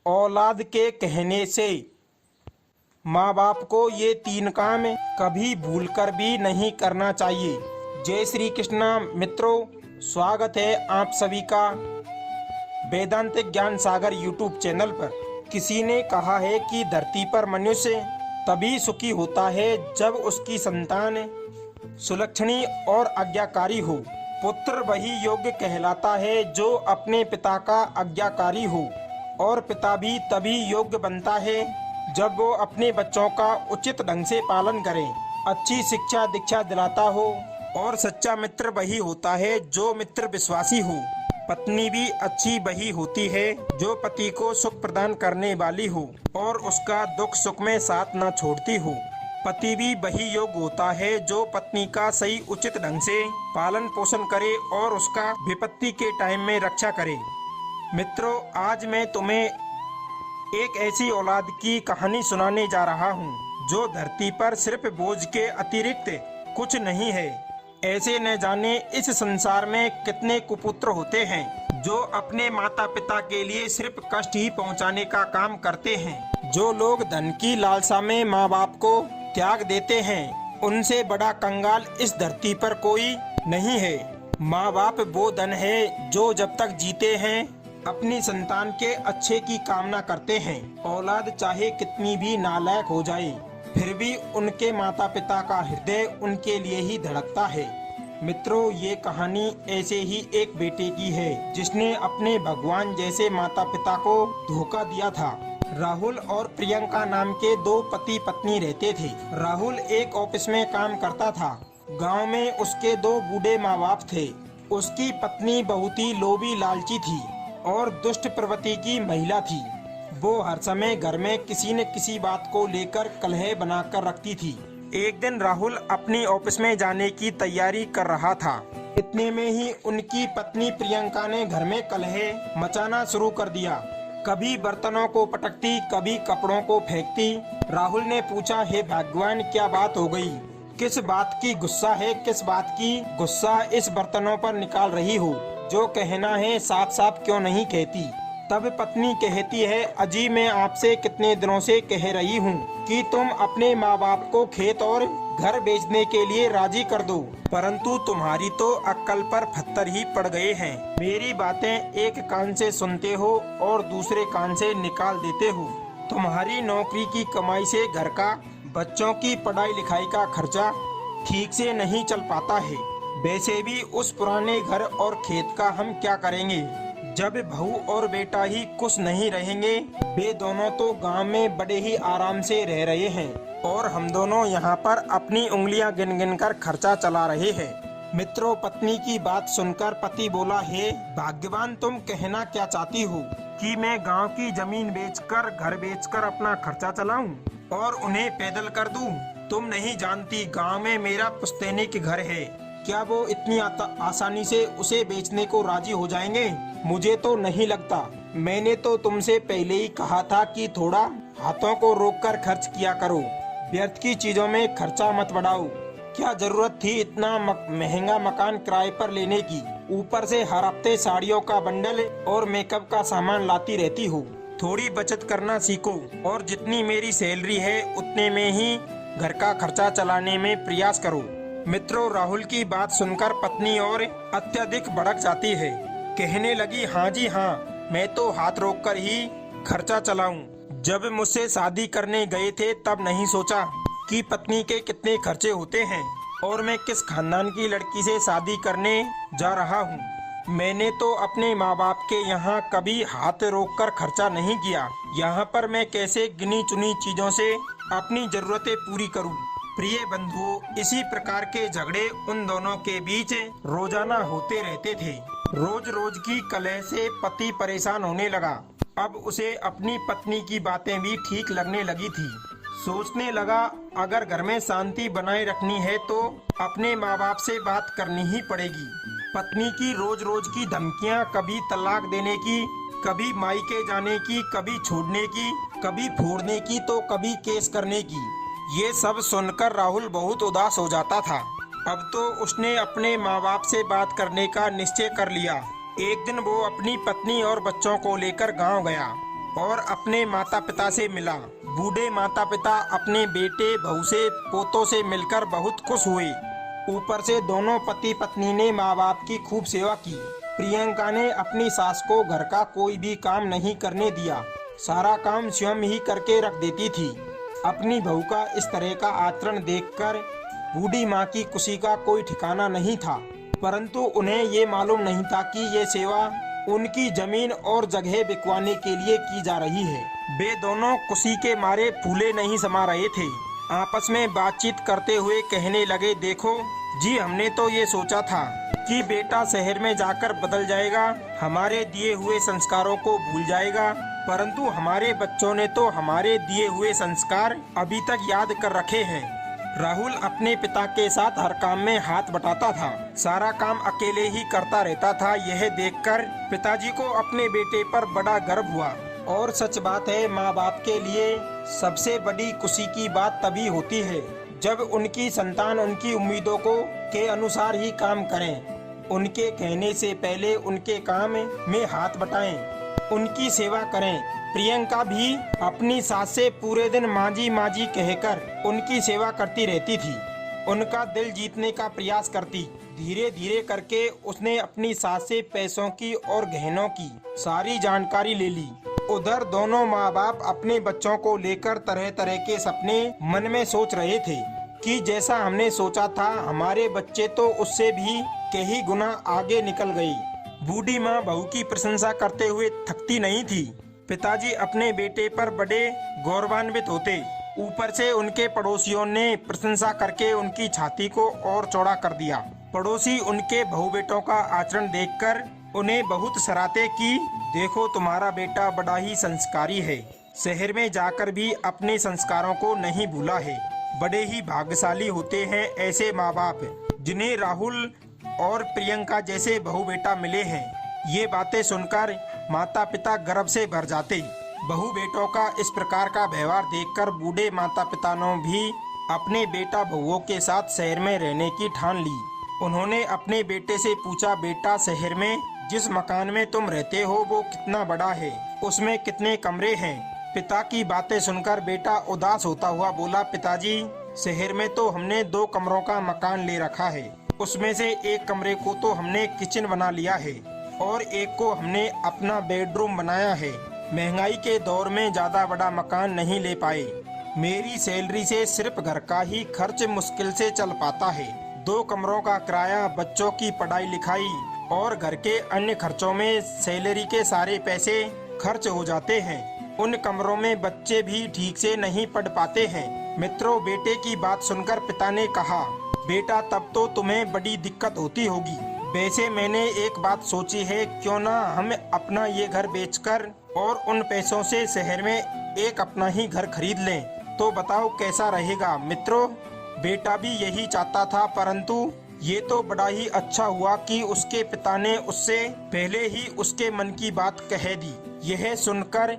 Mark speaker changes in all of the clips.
Speaker 1: औलाद के कहने से। माँ बाप को ये 3 काम कभी भूलकर भी नहीं करना चाहिए। जय श्री कृष्णा मित्रों, स्वागत है आप सभी का वेदांत ज्ञान सागर यूट्यूब चैनल पर। किसी ने कहा है कि धरती पर मनुष्य तभी सुखी होता है जब उसकी संतान सुलक्षणी और आज्ञाकारी हो। पुत्र वही योग्य कहलाता है जो अपने पिता का आज्ञाकारी हो, और पिता भी तभी योग्य बनता है जब वो अपने बच्चों का उचित ढंग से पालन करे, अच्छी शिक्षा दीक्षा दिलाता हो। और सच्चा मित्र वही होता है जो मित्र विश्वासी हो। पत्नी भी अच्छी वही होती है जो पति को सुख प्रदान करने वाली हो और उसका दुख सुख में साथ न छोड़ती हो। पति भी वही योग्य होता है जो पत्नी का सही उचित ढंग से पालन पोषण करे और उसका विपत्ति के टाइम में रक्षा करे। मित्रों, आज मैं तुम्हें एक ऐसी औलाद की कहानी सुनाने जा रहा हूँ जो धरती पर सिर्फ बोझ के अतिरिक्त कुछ नहीं है। ऐसे न जाने इस संसार में कितने कुपुत्र होते हैं जो अपने माता पिता के लिए सिर्फ कष्ट ही पहुँचाने का काम करते हैं। जो लोग धन की लालसा में माँ बाप को त्याग देते हैं, उनसे बड़ा कंगाल इस धरती पर कोई नहीं है। माँ बाप वो धन है जो जब तक जीते हैं अपनी संतान के अच्छे की कामना करते हैं। औलाद चाहे कितनी भी नालायक हो जाए, फिर भी उनके माता पिता का हृदय उनके लिए ही धड़कता है। मित्रों, ये कहानी ऐसे ही एक बेटे की है जिसने अपने भगवान जैसे माता पिता को धोखा दिया था। राहुल और प्रियंका नाम के 2 पति पत्नी रहते थे। राहुल एक ऑफिस में काम करता था। गांव में उसके 2 बूढ़े माँ बाप थे। उसकी पत्नी बहुत ही लोभी लालची थी और दुष्ट प्रवृत्ति की महिला थी। वो हर समय घर में किसी न किसी बात को लेकर कलह बनाकर रखती थी। एक दिन राहुल अपनी ऑफिस में जाने की तैयारी कर रहा था। इतने में ही उनकी पत्नी प्रियंका ने घर में कलह मचाना शुरू कर दिया। कभी बर्तनों को पटकती, कभी कपड़ों को फेंकती। राहुल ने पूछा, हे भगवान, क्या बात हो गई? किस बात की गुस्सा है? किस बात की गुस्सा इस बर्तनों पर निकाल रही हो? जो कहना है साफ साफ क्यों नहीं कहती? तब पत्नी कहती है, अजी मैं आपसे कितने दिनों से कह रही हूँ कि तुम अपने माँ बाप को खेत और घर बेचने के लिए राजी कर दो, परंतु तुम्हारी तो अक्ल पर पत्थर ही पड़ गए हैं। मेरी बातें एक कान से सुनते हो और दूसरे कान से निकाल देते हो। तुम्हारी नौकरी की कमाई से घर का, बच्चों की पढ़ाई लिखाई का खर्चा ठीक से नहीं चल पाता है। वैसे भी उस पुराने घर और खेत का हम क्या करेंगे जब बहू और बेटा ही खुश नहीं रहेंगे? वे दोनों तो गांव में बड़े ही आराम से रह रहे हैं और हम दोनों यहाँ पर अपनी उंगलियां गिन गिन कर खर्चा चला रहे हैं। मित्रों, पत्नी की बात सुनकर पति बोला, हे भाग्यवान, तुम कहना क्या चाहती हो कि मैं गांव की जमीन बेचकर, घर बेचकर अपना खर्चा चलाऊं और उन्हें पैदल कर दूं? तुम नहीं जानती, गांव में मेरा पुश्तैनी घर है। क्या वो इतनी आसानी से उसे बेचने को राजी हो जाएंगे? मुझे तो नहीं लगता। मैंने तो तुमसे पहले ही कहा था कि थोड़ा हाथों को रोककर खर्च किया करो, व्यर्थ की चीजों में खर्चा मत बढ़ाओ। क्या जरूरत थी इतना महंगा मकान किराए पर लेने की? ऊपर से हर हफ्ते साड़ियों का बंडल और मेकअप का सामान लाती रहती हो। थोड़ी बचत करना सीखो और जितनी मेरी सैलरी है उतने में ही घर का खर्चा चलाने में प्रयास करो। मित्रों, राहुल की बात सुनकर पत्नी और अत्यधिक भड़क जाती है। कहने लगी, हाँ जी हाँ, मैं तो हाथ रोककर ही खर्चा चलाऊं। जब मुझसे शादी करने गए थे तब नहीं सोचा कि पत्नी के कितने खर्चे होते हैं और मैं किस खानदान की लड़की से शादी करने जा रहा हूँ। मैंने तो अपने माँ बाप के यहाँ कभी हाथ रोककर खर्चा नहीं किया। यहाँ पर मैं कैसे गिनी चुनी चीजों से अपनी जरूरतें पूरी करूँ? प्रिय बंधुओं, इसी प्रकार के झगड़े उन दोनों के बीच रोजाना होते रहते थे। रोज रोज की कलह से पति परेशान होने लगा। अब उसे अपनी पत्नी की बातें भी ठीक लगने लगी थी। सोचने लगा, अगर घर में शांति बनाए रखनी है तो अपने माँ बाप से बात करनी ही पड़ेगी। पत्नी की रोज रोज की धमकियाँ, कभी तलाक देने की, कभी मायके जाने की, कभी छोड़ने की, कभी फोड़ने की, तो कभी केस करने की, ये सब सुनकर राहुल बहुत उदास हो जाता था। अब तो उसने अपने माँ बाप से बात करने का निश्चय कर लिया। एक दिन वो अपनी पत्नी और बच्चों को लेकर गांव गया। और अपने माता पिता से मिला। बूढ़े माता पिता अपने बेटे बहू से पोतों से मिलकर बहुत खुश हुए। ऊपर से दोनों पति पत्नी ने माँ बाप की खूब सेवा की। प्रियंका ने अपनी सास को घर का कोई भी काम नहीं करने दिया, सारा काम स्वयं ही करके रख देती थी। अपनी बहू का इस तरह का आचरण देखकर बूढ़ी माँ की खुशी का कोई ठिकाना नहीं था, परंतु उन्हें ये मालूम नहीं था कि ये सेवा उनकी जमीन और जगह बिकवाने के लिए की जा रही है। वे दोनों खुशी के मारे फूले नहीं समा रहे थे। आपस में बातचीत करते हुए कहने लगे, देखो जी, हमने तो ये सोचा था कि बेटा शहर में जाकर बदल जाएगा, हमारे दिए हुए संस्कारों को भूल जाएगा, परंतु हमारे बच्चों ने तो हमारे दिए हुए संस्कार अभी तक याद कर रखे हैं। राहुल अपने पिता के साथ हर काम में हाथ बटाता था, सारा काम अकेले ही करता रहता था। यह देखकर पिताजी को अपने बेटे पर बड़ा गर्व हुआ। और सच बात है, माँ बाप के लिए सबसे बड़ी खुशी की बात तभी होती है जब उनकी संतान उनकी उम्मीदों के अनुसार ही काम करें, उनके कहने से पहले उनके काम में हाथ बटाएं, उनकी सेवा करें। प्रियंका भी अपनी सास से पूरे दिन माजी माजी कहकर उनकी सेवा करती रहती थी, उनका दिल जीतने का प्रयास करती। धीरे धीरे करके उसने अपनी सास से पैसों की और गहनों की सारी जानकारी ले ली। उधर दोनों माँ बाप अपने बच्चों को लेकर तरह तरह के सपने मन में सोच रहे थे कि जैसा हमने सोचा था हमारे बच्चे तो उससे भी कई गुना आगे निकल गई। बूढ़ी माँ बहू की प्रशंसा करते हुए थकती नहीं थी। पिताजी अपने बेटे पर बड़े गौरवान्वित होते। ऊपर से उनके पड़ोसियों ने प्रशंसा करके उनकी छाती को और चौड़ा कर दिया। पड़ोसी उनके बहू बेटों का आचरण देखकर उन्हें बहुत सराहते कि देखो तुम्हारा बेटा बड़ा ही संस्कारी है, शहर में जाकर भी अपने संस्कारों को नहीं भूला है। बड़े ही भाग्यशाली होते हैं ऐसे माँ बाप जिन्हें राहुल और प्रियंका जैसे बहू बेटा मिले हैं। ये बातें सुनकर माता पिता गर्व से भर जाते। बहू बेटों का इस प्रकार का व्यवहार देखकर बूढ़े माता पिता ने भी अपने बेटा बहुओं के साथ शहर में रहने की ठान ली। उन्होंने अपने बेटे से पूछा, बेटा शहर में जिस मकान में तुम रहते हो वो कितना बड़ा है, उसमें कितने कमरे हैं? पिता की बातें सुनकर बेटा उदास होता हुआ बोला, पिताजी शहर में तो हमने 2 कमरों का मकान ले रखा है, उसमें से एक कमरे को तो हमने किचन बना लिया है और एक को हमने अपना बेडरूम बनाया है। महंगाई के दौर में ज्यादा बड़ा मकान नहीं ले पाए। मेरी सैलरी से सिर्फ घर का ही खर्च मुश्किल से चल पाता है। 2 कमरों का किराया, बच्चों की पढ़ाई लिखाई और घर के अन्य खर्चों में सैलरी के सारे पैसे खर्च हो जाते हैं। उन कमरों में बच्चे भी ठीक से नहीं पढ़ पाते हैं। मित्रों, बेटे की बात सुनकर पिता ने कहा, बेटा तब तो तुम्हें बड़ी दिक्कत होती होगी। वैसे मैंने एक बात सोची है, क्यों ना हम अपना ये घर बेचकर और उन पैसों से शहर में एक अपना ही घर खरीद लें, तो बताओ कैसा रहेगा। मित्रों, बेटा भी यही चाहता था, परंतु ये तो बड़ा ही अच्छा हुआ कि उसके पिता ने उससे पहले ही उसके मन की बात कह दी। यह सुनकर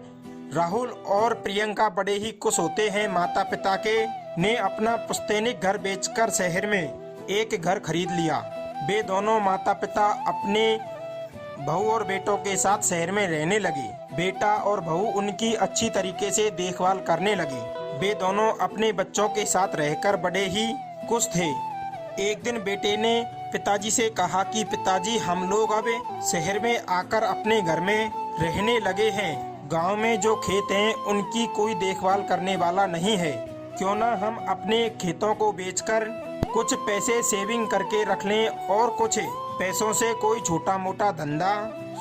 Speaker 1: राहुल और प्रियंका बड़े ही खुश होते हैं। माता पिता के ने अपना पुश्तैनिक घर बेचकर शहर में एक घर खरीद लिया। वे दोनों माता पिता अपने बहू और बेटों के साथ शहर में रहने लगे। बेटा और बहू उनकी अच्छी तरीके से देखभाल करने लगे। वे दोनों अपने बच्चों के साथ रहकर बड़े ही खुश थे। एक दिन बेटे ने पिताजी से कहा कि पिताजी, हम लोग अब शहर में आकर अपने घर में रहने लगे हैं। गांव में जो खेत हैं उनकी कोई देखभाल करने वाला नहीं है। क्यों ना हम अपने खेतों को बेचकर कुछ पैसे सेविंग करके रख लें और कुछ पैसों से कोई छोटा मोटा धंधा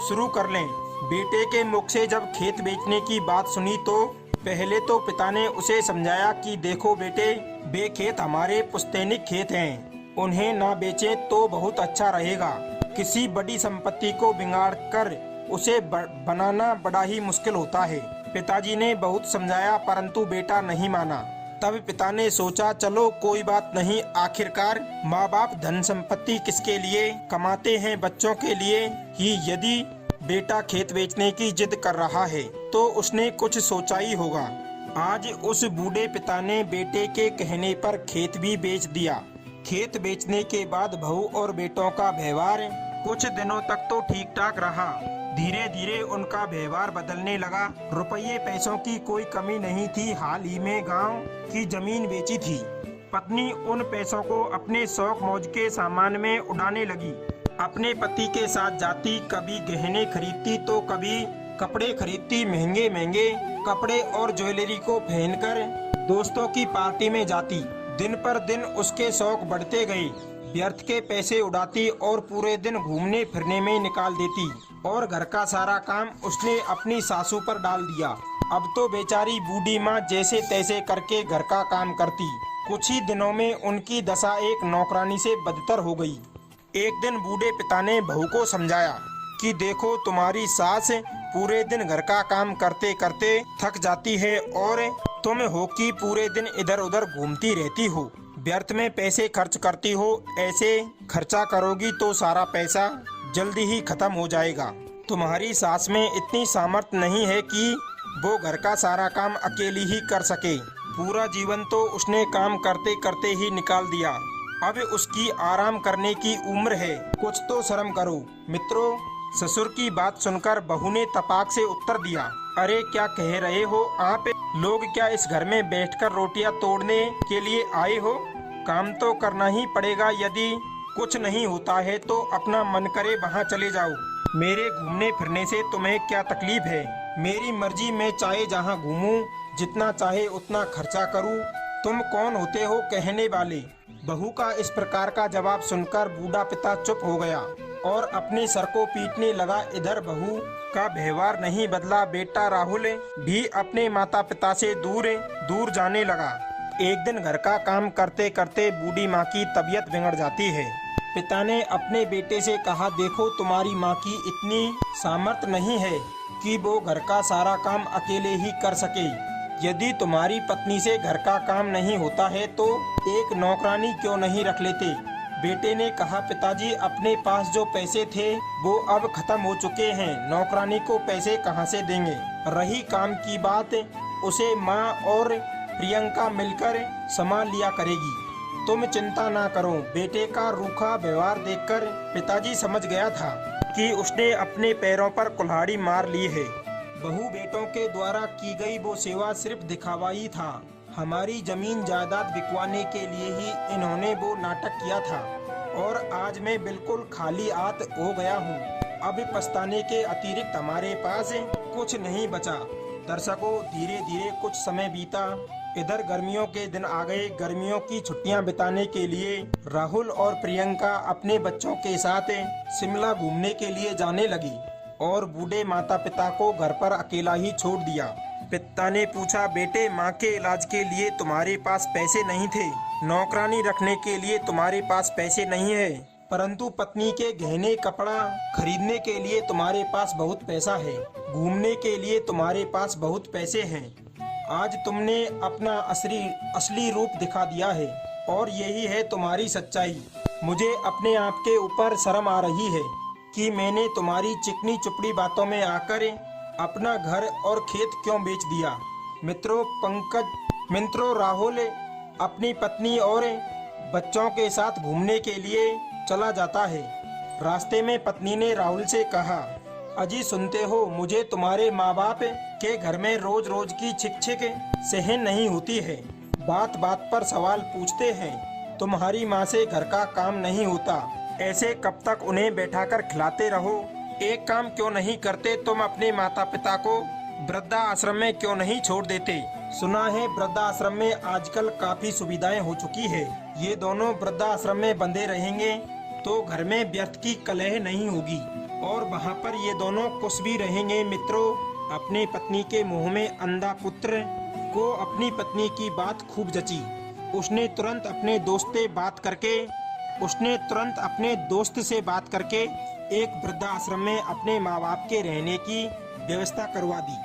Speaker 1: शुरू कर लें। बेटे के मुख से जब खेत बेचने की बात सुनी तो पहले तो पिता ने उसे समझाया कि देखो बेटे, वे खेत हमारे पुश्तैनिक खेत हैं, उन्हें ना बेचे तो बहुत अच्छा रहेगा। किसी बड़ी संपत्ति को बिगाड़ कर उसे बनाना बड़ा ही मुश्किल होता है। पिताजी ने बहुत समझाया, परंतु बेटा नहीं माना। तब पिता ने सोचा, चलो कोई बात नहीं, आखिरकार माँ बाप धन संपत्ति किसके लिए कमाते हैं? बच्चों के लिए ही। यदि बेटा खेत बेचने की जिद कर रहा है तो उसने कुछ सोचा ही होगा। आज उस बूढ़े पिता ने बेटे के कहने पर खेत भी बेच दिया। खेत बेचने के बाद बहू और बेटों का व्यवहार कुछ दिनों तक तो ठीक ठाक रहा, धीरे धीरे उनका व्यवहार बदलने लगा। रुपये पैसों की कोई कमी नहीं थी। हाल ही में गांव की जमीन बेची थी। पत्नी उन पैसों को अपने शौक मौज के सामान में उड़ाने लगी। अपने पति के साथ जाती, कभी गहने खरीदती तो कभी कपड़े खरीदती। महंगे महंगे कपड़े और ज्वेलरी को पहनकर दोस्तों की पार्टी में जाती। दिन पर दिन उसके शौक बढ़ते गए। व्यर्थ के पैसे उड़ाती और पूरे दिन घूमने फिरने में निकाल देती। और घर का सारा काम उसने अपनी सासू पर डाल दिया। अब तो बेचारी बूढ़ी माँ जैसे तैसे करके घर का काम करती। कुछ ही दिनों में उनकी दशा एक नौकरानी से बदतर हो गई। एक दिन बूढ़े पिता ने बहू को समझाया कि देखो, तुम्हारी सास पूरे दिन घर का काम करते करते थक जाती है और तुम हो कि पूरे दिन इधर उधर घूमती रहती हो, व्यर्थ में पैसे खर्च करती हो। ऐसे खर्चा करोगी तो सारा पैसा जल्दी ही खत्म हो जाएगा। तुम्हारी सास में इतनी सामर्थ्य नहीं है कि वो घर का सारा काम अकेली ही कर सके। पूरा जीवन तो उसने काम करते करते ही निकाल दिया। अब उसकी आराम करने की उम्र है। कुछ तो शर्म करो। मित्रों, ससुर की बात सुनकर बहू ने तपाक से उत्तर दिया, अरे क्या कह रहे हो आप लोग? क्या इस घर में बैठकर रोटियां तोड़ने के लिए आए हो? काम तो करना ही पड़ेगा। यदि कुछ नहीं होता है तो अपना मन करे वहाँ चले जाओ। मेरे घूमने फिरने से तुम्हें क्या तकलीफ है? मेरी मर्जी, मैं चाहे जहाँ घूमूं, जितना चाहे उतना खर्चा करूं। तुम कौन होते हो कहने वाले? बहू का इस प्रकार का जवाब सुनकर बूढ़ा पिता चुप हो गया और अपने सर को पीटने लगा। इधर बहू का व्यवहार नहीं बदला। बेटा राहुल भी अपने माता पिता से दूर दूर जाने लगा। एक दिन घर का काम करते करते बूढ़ी माँ की तबीयत बिगड़ जाती है। पिता ने अपने बेटे से कहा, देखो, तुम्हारी माँ की इतनी सामर्थ्य नहीं है कि वो घर का सारा काम अकेले ही कर सके। यदि तुम्हारी पत्नी से घर का काम नहीं होता है तो एक नौकरानी क्यों नहीं रख लेते? बेटे ने कहा, पिताजी, अपने पास जो पैसे थे वो अब खत्म हो चुके हैं। नौकरानी को पैसे कहाँ से देंगे? रही काम की बात, उसे माँ और प्रियंका मिलकर संभाल लिया करेगी। तुम चिंता ना करो। बेटे का रूखा व्यवहार देखकर पिताजी समझ गया था कि उसने अपने पैरों पर कुल्हाड़ी मार ली है। बहू बेटों के द्वारा की गई वो सेवा सिर्फ दिखावा ही था। हमारी जमीन जायदाद बिकवाने के लिए ही इन्होंने वो नाटक किया था और आज मैं बिल्कुल खाली हाथ हो गया हूँ। अब पछताने के अतिरिक्त हमारे पास कुछ नहीं बचा। दर्शकों, धीरे धीरे कुछ समय बीता। इधर गर्मियों के दिन आ गए। गर्मियों की छुट्टियां बिताने के लिए राहुल और प्रियंका अपने बच्चों के साथ शिमला घूमने के लिए जाने लगी और बूढ़े माता पिता को घर पर अकेला ही छोड़ दिया। पिता ने पूछा, बेटे, माँ के इलाज के लिए तुम्हारे पास पैसे नहीं थे, नौकरानी रखने के लिए तुम्हारे पास पैसे नहीं है, परंतु पत्नी के गहने कपड़ा खरीदने के लिए तुम्हारे पास बहुत पैसा है, घूमने के लिए तुम्हारे पास बहुत पैसे हैं। आज तुमने अपना असली रूप दिखा दिया है और यही है तुम्हारी सच्चाई। मुझे अपने आप के ऊपर शर्म आ रही है कि मैंने तुम्हारी चिकनी चुपड़ी बातों में आकर अपना घर और खेत क्यों बेच दिया। मित्रों, राहुल अपनी पत्नी और बच्चों के साथ घूमने के लिए चला जाता है। रास्ते में पत्नी ने राहुल से कहा, अजी सुनते हो, मुझे तुम्हारे माँ बाप के घर में रोज रोज की छिक सहन नहीं होती है। बात बात पर सवाल पूछते हैं। तुम्हारी माँ से घर का काम नहीं होता, ऐसे कब तक उन्हें बैठाकर खिलाते रहो? एक काम क्यों नहीं करते तुम? अपने माता पिता को वृद्धा आश्रम में क्यों नहीं छोड़ देते? सुना है वृद्धा आश्रम में आजकल काफी सुविधाएं हो चुकी है। ये दोनों वृद्धा आश्रम में बंधे रहेंगे तो घर में व्यर्थ की कलह नहीं होगी और वहाँ पर ये दोनों खुश भी रहेंगे। मित्रों, अपने पत्नी के मुंह में अंधा पुत्र को अपनी पत्नी की बात खूब जची। उसने तुरंत अपने दोस्त से बात करके एक वृद्धाश्रम में अपने माँ बाप के रहने की व्यवस्था करवा दी।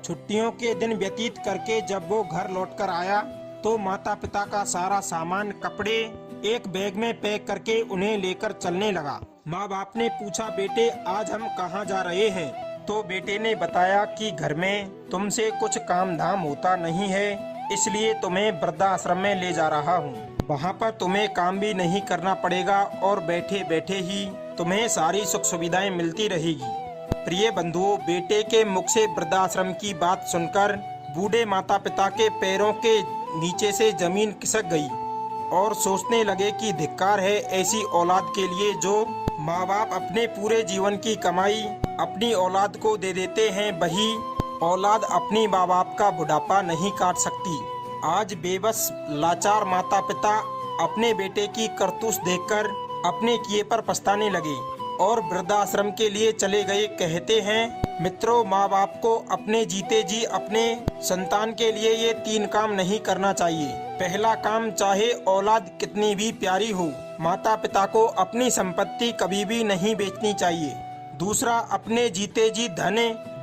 Speaker 1: छुट्टियों के दिन व्यतीत करके जब वो घर लौटकर आया तो माता पिता का सारा सामान, कपड़े एक बैग में पैक करके उन्हें लेकर चलने लगा। माँ बाप ने पूछा, बेटे, आज हम कहाँ जा रहे हैं? तो बेटे ने बताया कि घर में तुमसे कुछ काम धाम होता नहीं है, इसलिए तुम्हें वृद्धाश्रम में ले जा रहा हूँ। वहाँ पर तुम्हें काम भी नहीं करना पड़ेगा और बैठे बैठे ही तुम्हें सारी सुख सुविधाएं मिलती रहेगी। प्रिय बंधुओं, बेटे के मुख से वृद्धाश्रम की बात सुनकर बूढ़े माता पिता के पैरों के नीचे से जमीन खिसक गई और सोचने लगे कि धिक्कार है ऐसी औलाद के लिए जो माँ बाप अपने पूरे जीवन की कमाई अपनी औलाद को दे देते हैं। वही औलाद अपनी माँ बाप का बुढ़ापा नहीं काट सकती। आज बेबस लाचार माता पिता अपने बेटे की करतूत देखकर अपने किए पर पछताने लगे और वृद्धाश्रम के लिए चले गए। कहते हैं मित्रों, माँ बाप को अपने जीते जी अपने संतान के लिए ये 3 काम नहीं करना चाहिए। पहला काम, चाहे औलाद कितनी भी प्यारी हो, माता पिता को अपनी संपत्ति कभी भी नहीं बेचनी चाहिए। दूसरा, अपने जीते जी धन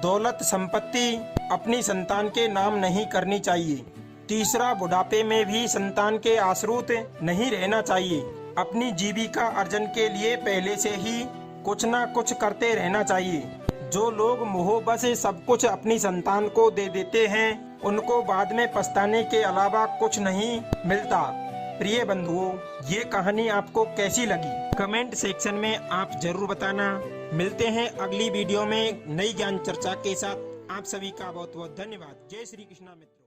Speaker 1: दौलत संपत्ति अपनी संतान के नाम नहीं करनी चाहिए। तीसरा, बुढ़ापे में भी संतान के आश्रित नहीं रहना चाहिए। अपनी जीविका अर्जन के लिए पहले से ही कुछ ना कुछ करते रहना चाहिए। जो लोग मोहब्बत से सब कुछ अपनी संतान को दे देते हैं, उनको बाद में पछताने के अलावा कुछ नहीं मिलता। प्रिय बंधुओं, ये कहानी आपको कैसी लगी कमेंट सेक्शन में आप जरूर बताना। मिलते हैं अगली वीडियो में नई ज्ञान चर्चा के साथ। आप सभी का बहुत बहुत धन्यवाद। जय श्री कृष्णा मित्र।